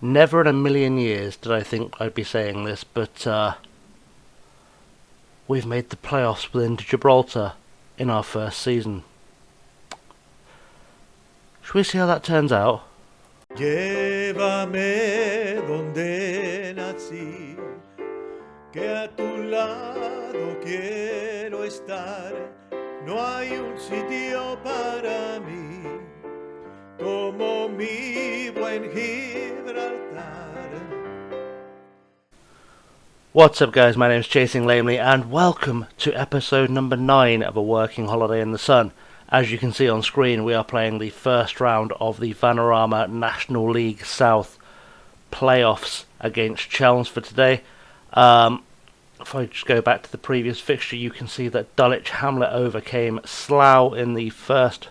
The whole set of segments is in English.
Never in a million years did I think I'd be saying this, but we've made the playoffs with Inter Gibraltar in our first season. Should we see how that turns out? Llévame donde nací, que a tu lado quiero estar. No hay un sitio para mí como mi buen Gibraltar. What's up guys, my name is Chasing Lamely and welcome to episode number 9 of A Working Holiday in the Sun. As you can see on screen, we are playing the first round of the Vanarama National League South playoffs against Chelmsford today. If I just go back to the previous fixture, you can see that Dulwich Hamlet overcame Slough in the first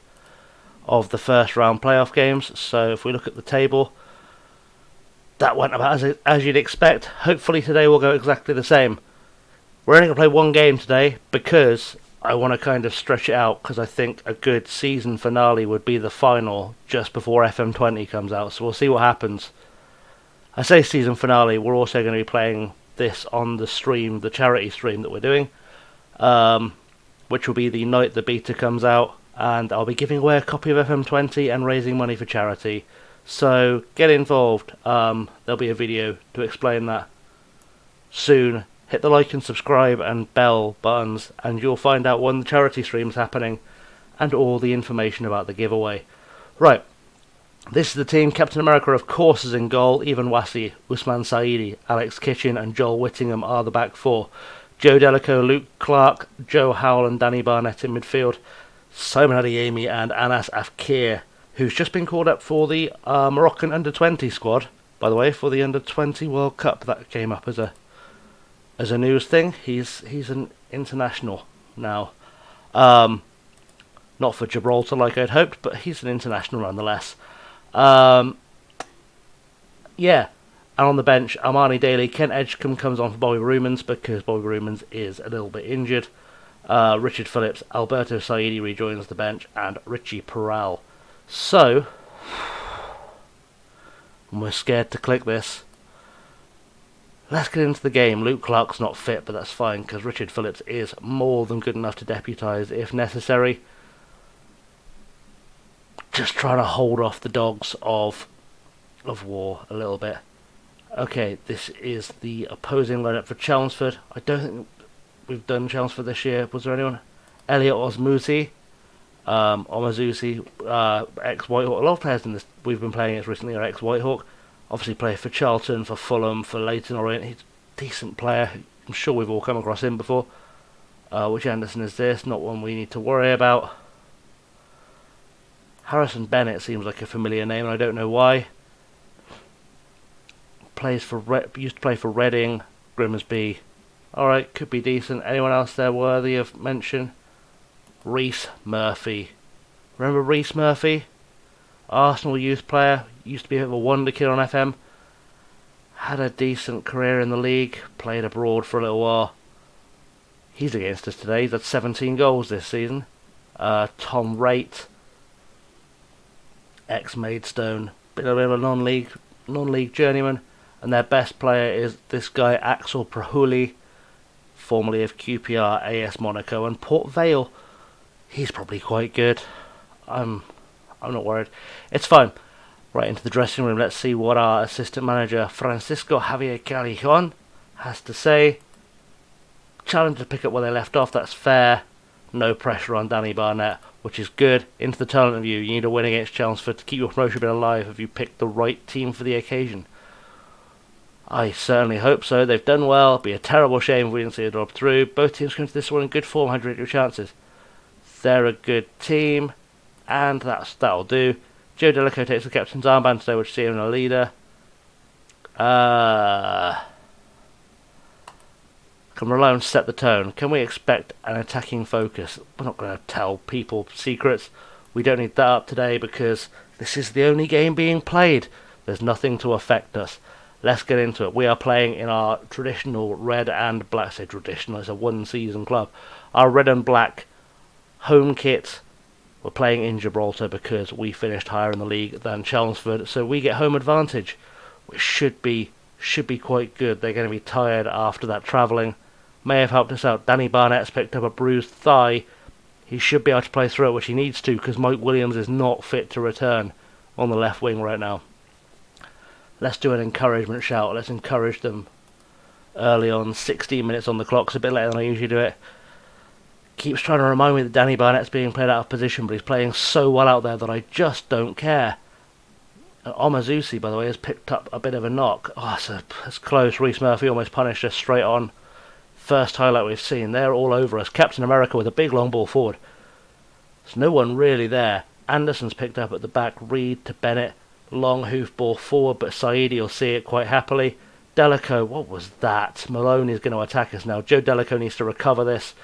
of the first round playoff games. So if we look at the table, that went about as you'd expect. Hopefully today will go exactly the same. We're only going to play one game today because I want to kind of stretch it out, because I think a good season finale would be the final just before FM20 comes out. So we'll see what happens. I say season finale, we're also going to be playing this on the stream, the charity stream that we're doing, which will be the night the beta comes out, and I'll be giving away a copy of FM20 and raising money for charity. So get involved. There'll be a video to explain that soon. Hit the like and subscribe and bell buttons and you'll find out when the charity stream's happening and all the information about the giveaway. Right, this is the team. Captain America of course is in goal. Ivan Wassi, Usman Saidi, Alex Kitchen and Joel Whittingham are the back four. Joe Delico, Luke Clark, Joe Howell and Danny Barnett in midfield. Simon Adeyemi and Anas Afkir, who's just been called up for the Moroccan under-20 squad, by the way, for the under-20 World Cup. That came up as a news thing. He's an international now. Not for Gibraltar like I'd hoped, but he's an international nonetheless. Yeah. And on the bench, Armani Daly, Kent Edgecombe comes on for Bobby Rumans because Bobby Rumans is a little bit injured. Richard Phillips, Alberto Saidi rejoins the bench, and Richie Peral. So, we're scared to click this. Let's get into the game. Luke Clark's not fit, but that's fine because Richard Phillips is more than good enough to deputise if necessary. Just trying to hold off the dogs of war a little bit. Okay, this is the opposing lineup for Chelmsford. I don't think we've done Chelmsford this year. Was there anyone? Elliot Osmusi, Omazusi, ex-Whitehawk. A lot of players in this we've been playing against recently are ex-Whitehawk. Obviously play for Charlton, for Fulham, for Leyton Orient. He's a decent player. I'm sure we've all come across him before. Which Anderson is this? Not one we need to worry about. Harrison Bennett seems like a familiar name, and I don't know why. Used to play for Reading, Grimsby. Alright, could be decent. Anyone else there worthy of mention? Reece Murphy. Remember Reece Murphy? Arsenal youth player, used to be a bit of a wonder kid on FM. Had a decent career in the league, played abroad for a little while. He's against us today. He's had 17 goals this season. Tom Raitt, ex-Maidstone, bit of a non-league journeyman. And their best player is this guy Axel Prahuli, formerly of QPR, AS Monaco and Port Vale. He's probably quite good. I'm not worried. It's fine. Right into the dressing room. Let's see what our assistant manager Francisco Javier Callejon has to say. Challenge to pick up where they left off. That's fair. No pressure on Danny Barnett, which is good. Into the talent review. You need a win against Chelmsford to keep your promotion bid alive. Have you picked the right team for the occasion? I certainly hope so. They've done well. It'd be a terrible shame if we didn't see a drop through. Both teams come to this one in good form. 100 your chances. They're a good team. And that'll do. Joe Delico takes the captain's armband today, which is him a leader. Can rely on to set the tone. Can we expect an attacking focus? We're not going to tell people secrets. We don't need that up today because this is the only game being played. There's nothing to affect us. Let's get into it. We are playing in our traditional red and black. I say traditional, it's a one-season club. Our red and black home kit. We're playing in Gibraltar because we finished higher in the league than Chelmsford, so we get home advantage. which should be quite good. They're going to be tired after that travelling. May have helped us out. Danny Barnett's picked up a bruised thigh. He should be able to play through it, which he needs to, because Mike Williams is not fit to return on the left wing right now. Let's do an encouragement shout. Let's encourage them early on. 16 minutes on the clock. It's a bit later than I usually do it. Keeps trying to remind me that Danny Barnett's being played out of position, but he's playing so well out there that I just don't care. Omazusi, by the way, has picked up a bit of a knock. Oh, it's close. Reece Murphy almost punished us straight on. First highlight we've seen. They're all over us. Captain America with a big long ball forward. There's no one really there. Anderson's picked up at the back. Reed to Bennett. Long hoof ball forward, but Saidi will see it quite happily. Delico, what was that? Maloney's going to attack us now. Joe Delico needs to recover this.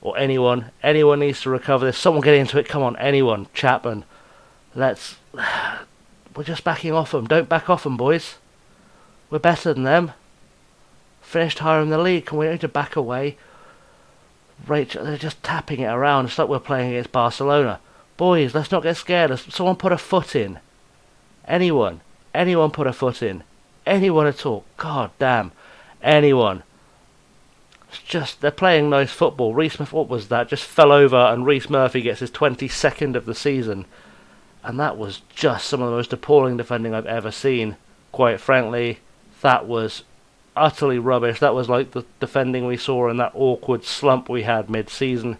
Or anyone needs to recover this. Someone get into it. Come on, anyone. Chapman. We're just backing off them. Don't back off them, boys. We're better than them. Finished higher in the league. Can we need to back away? Rachel, they're just tapping it around. It's like we're playing against Barcelona. Boys, let's not get scared. Someone put a foot in. Anyone put a foot in. Anyone at all. God damn. Anyone. It's just, they're playing nice football. Reece Murphy, what was that? Just fell over and Reece Murphy gets his 22nd of the season. And that was just some of the most appalling defending I've ever seen. Quite frankly, that was utterly rubbish. That was like the defending we saw in that awkward slump we had mid-season.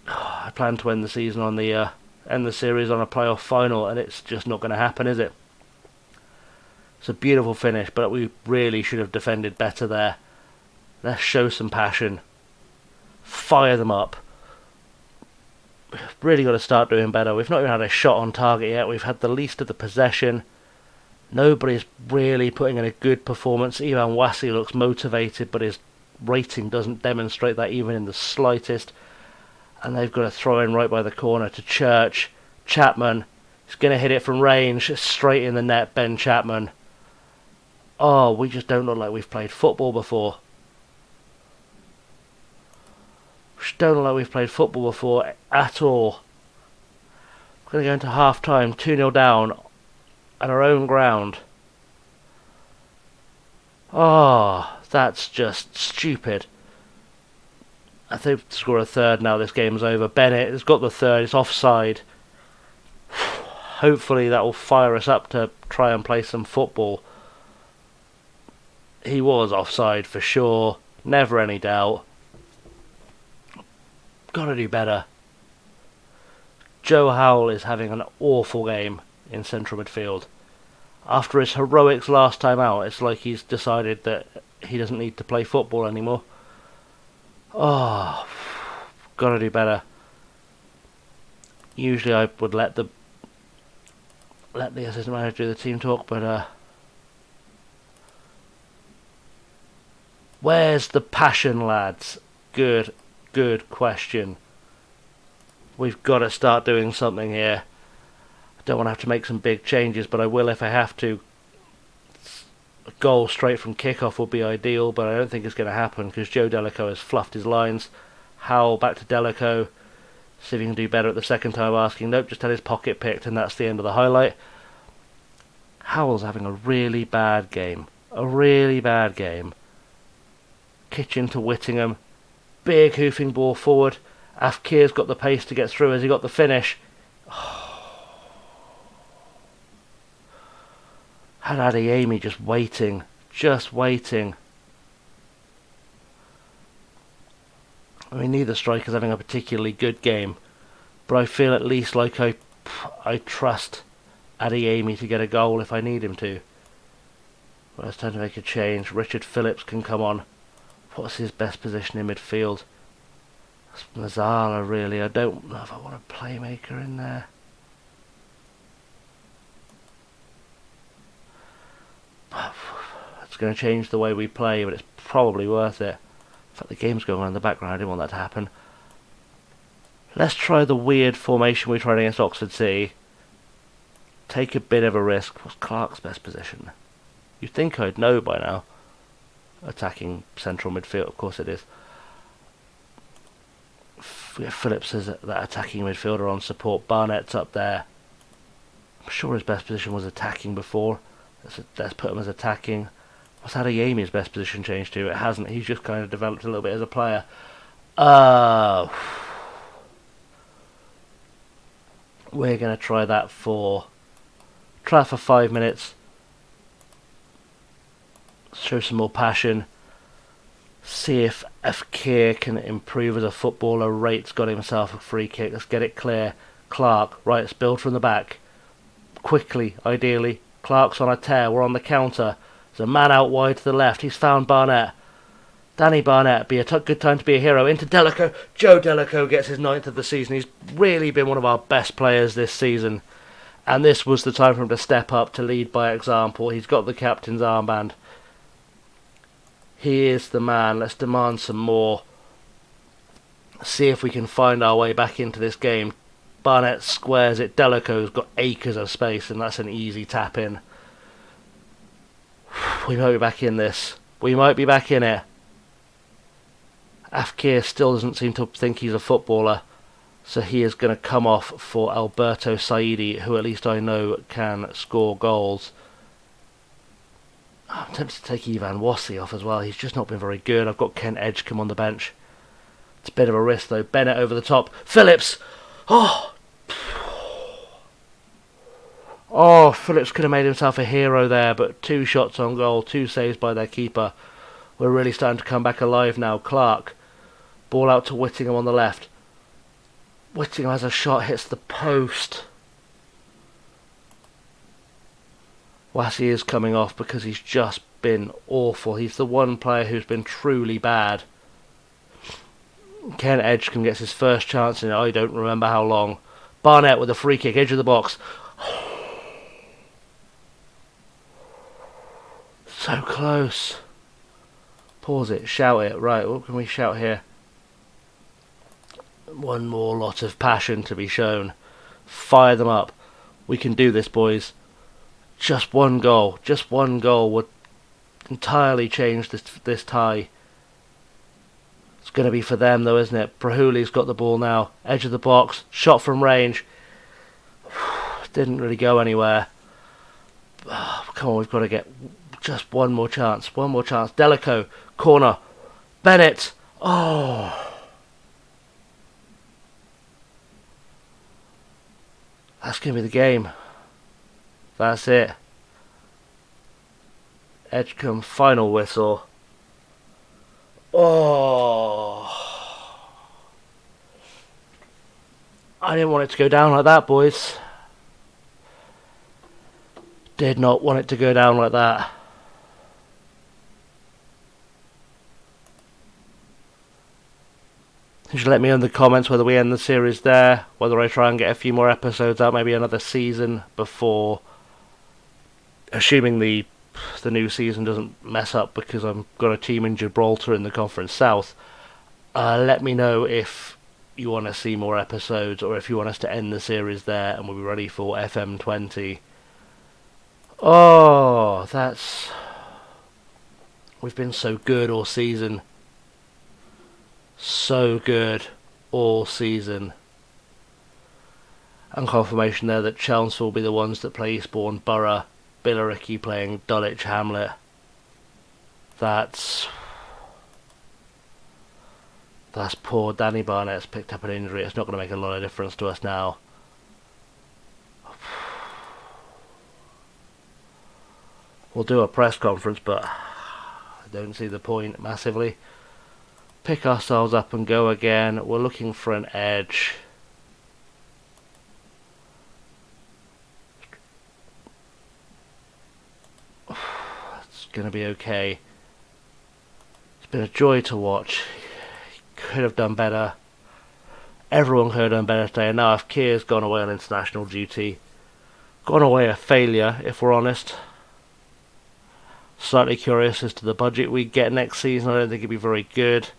I plan to end the season on end the series on a playoff final, and it's just not going to happen, is it? It's a beautiful finish, but we really should have defended better there. Let's show some passion. Fire them up. We've really got to start doing better. We've not even had a shot on target yet. We've had the least of the possession. Nobody's really putting in a good performance. Ivan Wassi looks motivated, but his rating doesn't demonstrate that even in the slightest. And they've got to throw in right by the corner to Church. Chapman. He's going to hit it from range. Straight in the net, Ben Chapman. Oh, we just don't look like we've played football before. We just don't look like we've played football before at all. We're going to go into half-time, 2-0 down. At our own ground. Oh, that's just stupid. I think to score a third now this game's over. Bennett has got the third, it's offside. Hopefully that will fire us up to try and play some football. He was offside for sure, never any doubt. Gotta do better. Joe Howell is having an awful game in central midfield. After his heroics last time out, it's like he's decided that he doesn't need to play football anymore. Oh, gotta do better. Usually I would let the assistant manager do the team talk, but where's the passion, lads? Good question. We've got to start doing something here. I don't want to have to make some big changes, but I will if I have to. A goal straight from kickoff would be ideal, but I don't think it's going to happen because Joe Delico has fluffed his lines. Howell back to Delico. See if he can do better at the second time asking. Nope, just had his pocket picked, and that's the end of the highlight. Howell's having a really bad game. A really bad game. Kitchen to Whittingham. Big hoofing ball forward. Afkir's got the pace to get through. Has he got the finish? Had Adeyemi just waiting. I mean, neither striker's having a particularly good game, but I feel at least like I trust Adeyemi to get a goal if I need him to. Well, it's time to make a change. Richard Phillips can come on. What's his best position in midfield? Mazzala, really. I don't know if I want a playmaker in there. It's going to change the way we play, but it's probably worth it. In fact, the game's going on in the background. I didn't want that to happen. Let's try the weird formation we tried against Oxford City. Take a bit of a risk. What's Clark's best position? You'd think I'd know by now. Attacking central midfield, of course it is. Phillips is that attacking midfielder on support. Barnett's up there. I'm sure his best position was attacking before. Let's put him as attacking. What's Adeyemi's best position changed to? It hasn't. He's just kind of developed a little bit as a player. We're going to try that for 5 minutes. Show some more passion. See if Fkir can improve as a footballer. Rate's got himself a free kick. Let's get it clear. Clark, right, it's build from the back. Quickly, ideally. Clark's on a tear. We're on the counter. There's a man out wide to the left. He's found Barnett. Danny Barnett, be a good time to be a hero. Into Delico. Joe Delico gets his 9th of the season. He's really been one of our best players this season. And this was the time for him to step up, to lead by example. He's got the captain's armband. He is the man. Let's demand some more. See if we can find our way back into this game. Barnett squares it. Delico's got acres of space, and that's an easy tap in. We might be back in this. We might be back in it. Afkir still doesn't seem to think he's a footballer, so he is going to come off for Alberto Saidi, who at least I know can score goals. I'm tempted to take Ivan Wassi off as well. He's just not been very good. I've got Kent Edgecombe on the bench. It's a bit of a risk though. Bennett over the top. Phillips! Oh! Oh, Phillips could have made himself a hero there, but 2 shots on goal, 2 saves by their keeper. We're really starting to come back alive now. Clark. Ball out to Whittingham on the left. Whittingham has a shot, hits the post. Wassi is coming off because he's just been awful. He's the one player who's been truly bad. Ken Edgecombe gets his first chance in I don't remember how long. Barnett with a free kick, edge of the box. So close. Pause it, shout it. Right, what can we shout here? One more lot of passion to be shown. Fire them up. We can do this, boys. Just one goal would entirely change this tie. It's going to be for them though, isn't it? Prahuli's got the ball now. Edge of the box. Shot from range. Didn't really go anywhere. Come on, we've got to get just one more chance. One more chance. Delico. Corner. Bennett. Oh. That's going to be the game. That's it. Edgecombe, final whistle. Oh. I didn't want it to go down like that, boys. Did not want it to go down like that. You should let me know in the comments whether we end the series there, whether I try and get a few more episodes out, maybe another season before, assuming the new season doesn't mess up because I've got a team in Gibraltar in the Conference South. Let me know if you want to see more episodes or if you want us to end the series there and we'll be ready for FM20. Oh, we've been so good all season. So good all season. And confirmation there that Chelmsford will be the ones that play Eastbourne Borough. Billericay playing Dulwich Hamlet. That's poor. Danny Barnett's picked up an injury. It's not going to make a lot of difference to us now. We'll do a press conference, but I don't see the point massively. Pick ourselves up and go again. We're looking for an edge. It's going to be okay. It's been a joy to watch. Could have done better. Everyone could have done better today. And now if Kier's gone away on international duty, gone away a failure, if we're honest. Slightly curious as to the budget we get next season. I don't think it'd be very good.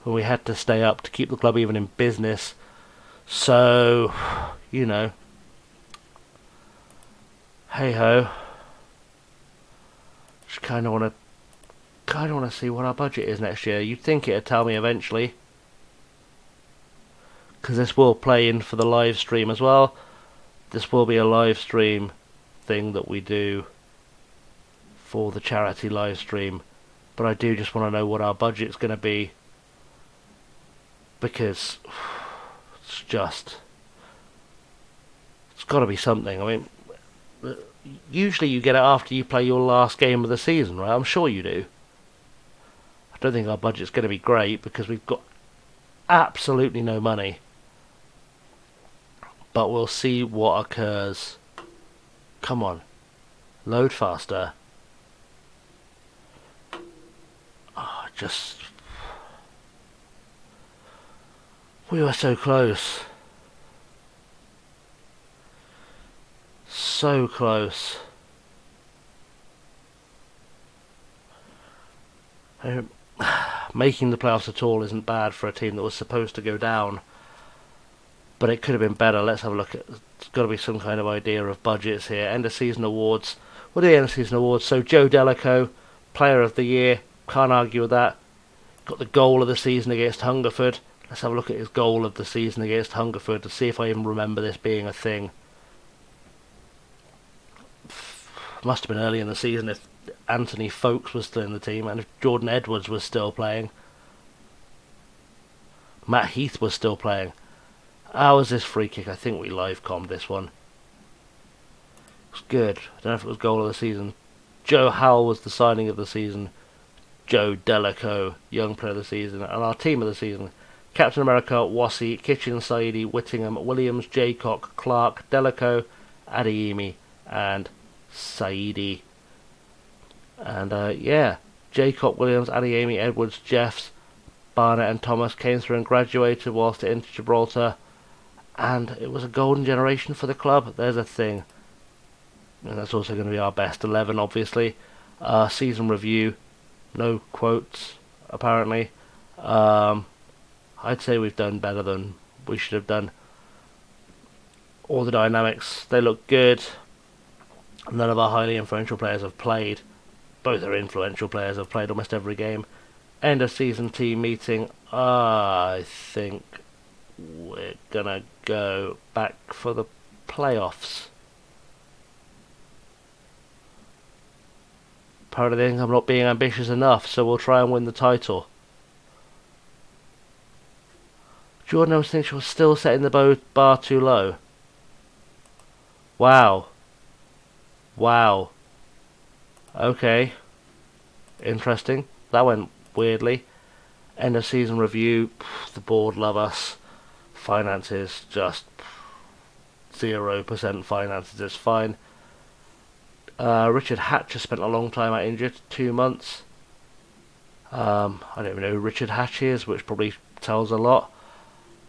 When we had to stay up to keep the club even in business. So, you know. Hey ho. Just kind of want to see what our budget is next year. You'd think it'd tell me eventually. Because this will play in for the live stream as well. This will be a live stream thing that we do for the charity live stream, but I do just want to know what our budget's going to be, because it's got to be something. I mean, usually you get it after you play your last game of the season, right? I'm sure you do. I don't think our budget's going to be great because we've got absolutely no money. But we'll see what occurs. Come on. Load faster. Oh, we were so close. So close. Making the playoffs at all isn't bad for a team that was supposed to go down, but it could have been better. Let's have a look at. There's got to be some kind of idea of budgets here. End of season awards. What are the end of season awards? So Joe Delacoe, Player of the Year. Can't argue with that. Got the goal of the season against Hungerford. Let's have a look at his goal of the season against Hungerford to see if I even remember this being a thing. Must have been early in the season if Anthony Folkes was still in the team and if Jordan Edwards was still playing. Matt Heath was still playing. How was this free kick? I think we live commed this one. It was good. I don't know if it was goal of the season. Joe Howell was the signing of the season. Joe Delacoe, young player of the season. And our team of the season: Captain America, Wassi, Kitchen, Saidi, Whittingham, Williams, Jaycock, Clark, Delacoe, Adeyemi, and Saidi. And yeah, Jaycock, Williams, Adeyemi, Edwards, Jeffs, Barnett and Thomas came through and graduated whilst at Inter Gibraltar, and it was a golden generation for the club. There's a thing. And that's also going to be our best 11, obviously. Season review, no quotes apparently. I'd say we've done better than we should have done. All the dynamics, they look good. None of our highly influential players have played. Both our influential players have played almost every game. End of season team meeting. I think we're gonna go back for the playoffs. Apparently they think I'm not being ambitious enough, so we'll try and win the title. Jordan Evans thinks you're still setting the bar too low. Wow. Wow. Okay. Interesting. That went weirdly. End of season review. The board love us. Finances, just 0% finances is fine. Richard Hatch has spent a long time out injured, 2 months. I don't even know who Richard Hatch is, which probably tells a lot.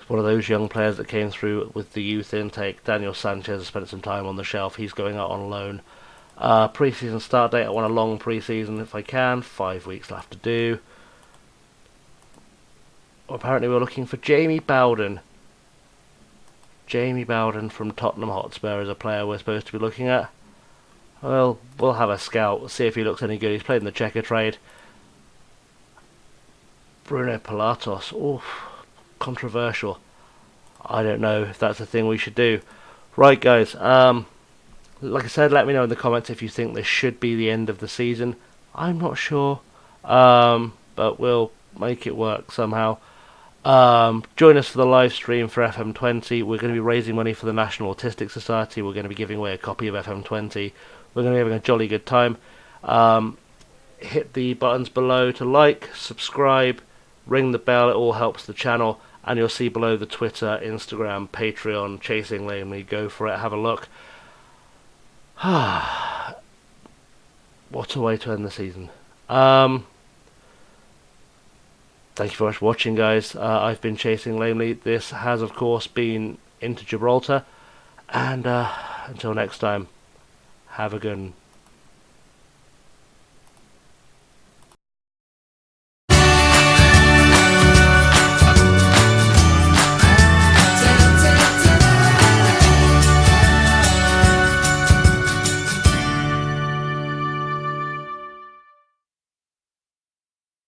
It's one of those young players that came through with the youth intake. Daniel Sanchez has spent some time on the shelf. He's going out on loan. Pre-season start date. I want a long pre-season if I can. 5 weeks left to do. Apparently we're looking for Jamie Bowden. Jamie Bowden from Tottenham Hotspur is a player we're supposed to be looking at. Well, we'll have a scout, see if he looks any good. He's played in the Checker trade. Bruno Pilatos. Oof, controversial. I don't know if that's a thing we should do. Right, guys. Like I said, let me know in the comments if you think this should be the end of the season. I'm not sure. But we'll make it work somehow. Join us for the live stream for FM20. We're going to be raising money for the National Autistic Society. We're going to be giving away a copy of FM20. We're going to be having a jolly good time. Hit the buttons below to like, subscribe, ring the bell. It all helps the channel. And you'll see below the Twitter, Instagram, Patreon, Chasing Lamely. Go for it. Have a look. What a way to end the season. Thank you very much for watching, guys. I've been Chasing Lamely. This has, of course, been Inter Gibraltar. And until next time, have a good one.